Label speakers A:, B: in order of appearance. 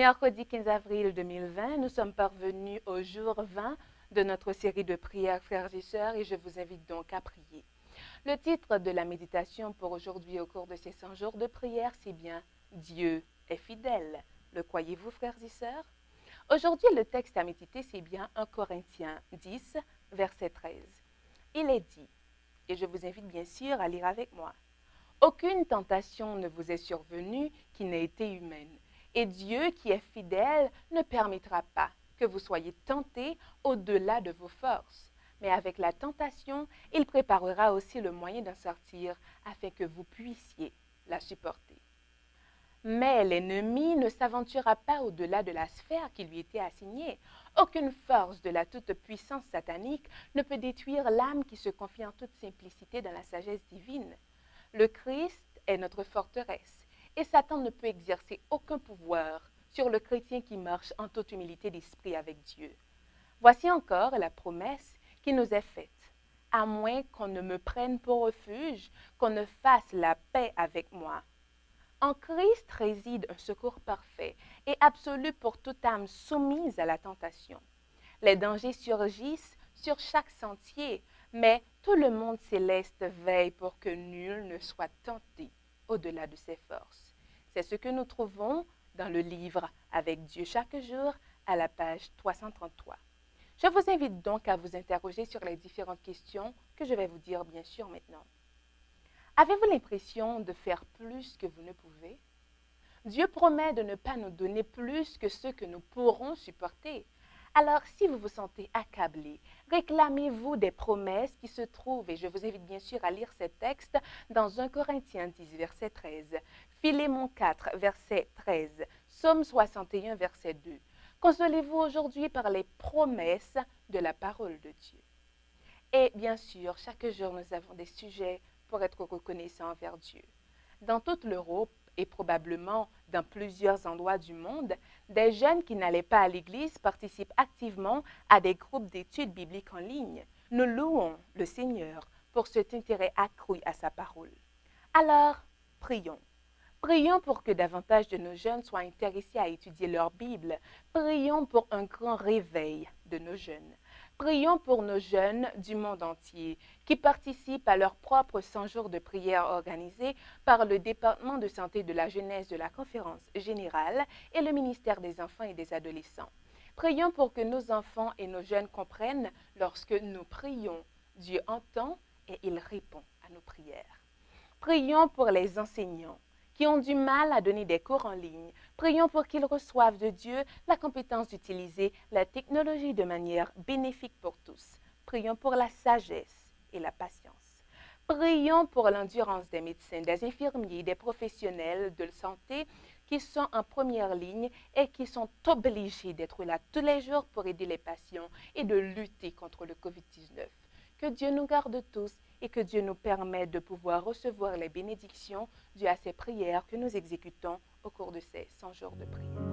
A: Mercredi 15 avril 2020, nous sommes parvenus au jour 20 de notre série de prières, frères et sœurs, et je vous invite donc à prier. Le titre de la méditation pour aujourd'hui au cours de ces 100 jours de prière, c'est bien « Dieu est fidèle ». Le croyez-vous, frères et sœurs? Aujourd'hui, le texte à méditer, c'est bien 1 Corinthiens 10, verset 13. Il est dit, et je vous invite bien sûr à lire avec moi, « Aucune tentation ne vous est survenue qui n'ait été humaine, et Dieu qui est fidèle ne permettra pas que vous soyez tentés au-delà de vos forces. Mais avec la tentation, il préparera aussi le moyen d'en sortir afin que vous puissiez la supporter. Mais l'ennemi ne s'aventurera pas au-delà de la sphère qui lui était assignée. Aucune force de la toute-puissance satanique ne peut détruire l'âme qui se confie en toute simplicité dans la sagesse divine. Le Christ est notre forteresse et Satan ne peut exercer aucun pouvoir sur le chrétien qui marche en toute humilité d'esprit avec Dieu. Voici encore la promesse qui nous est faite. À moins qu'on ne me prenne pour refuge, qu'on ne fasse la paix avec moi. En Christ réside un secours parfait et absolu pour toute âme soumise à la tentation. Les dangers surgissent sur chaque sentier, mais tout le monde céleste veille pour que nul ne soit tenté au-delà de ses forces. C'est ce que nous trouvons dans le livre « Avec Dieu chaque jour » à la page 333. Je vous invite donc à vous interroger sur les différentes questions que je vais vous dire bien sûr maintenant. Avez-vous l'impression de faire plus que vous ne pouvez? Dieu promet de ne pas nous donner plus que ce que nous pourrons supporter. Alors, si vous vous sentez accablé, réclamez-vous des promesses qui se trouvent, et je vous invite bien sûr à lire ces textes dans 1 Corinthiens 10, verset 13, Philémon 4, verset 13, Psaume 61, verset 2. Consolez-vous aujourd'hui par les promesses de la parole de Dieu. Et bien sûr, chaque jour, nous avons des sujets pour être reconnaissants envers Dieu. Dans toute l'Europe et probablement dans plusieurs endroits du monde, des jeunes qui n'allaient pas à l'église participent activement à des groupes d'études bibliques en ligne. Nous louons le Seigneur pour cet intérêt accru à sa parole. Alors, prions. Prions pour que davantage de nos jeunes soient intéressés à étudier leur Bible. Prions pour un grand réveil de nos jeunes. Prions pour nos jeunes du monde entier qui participent à leur propre 100 jours de prière organisés par le département de santé de la jeunesse de la Conférence générale et le ministère des enfants et des adolescents. Prions pour que nos enfants et nos jeunes comprennent lorsque nous prions, Dieu entend et il répond à nos prières. Prions pour les enseignants qui ont du mal à donner des cours en ligne. Prions pour qu'ils reçoivent de Dieu la compétence d'utiliser la technologie de manière bénéfique pour tous. Prions pour la sagesse et la patience. Prions pour l'endurance des médecins, des infirmiers, des professionnels de santé qui sont en première ligne et qui sont obligés d'être là tous les jours pour aider les patients et de lutter contre le COVID-19. Que Dieu nous garde tous et que Dieu nous permette de pouvoir recevoir les bénédictions dues à ces prières que nous exécutons au cours de ces 100 jours de prière.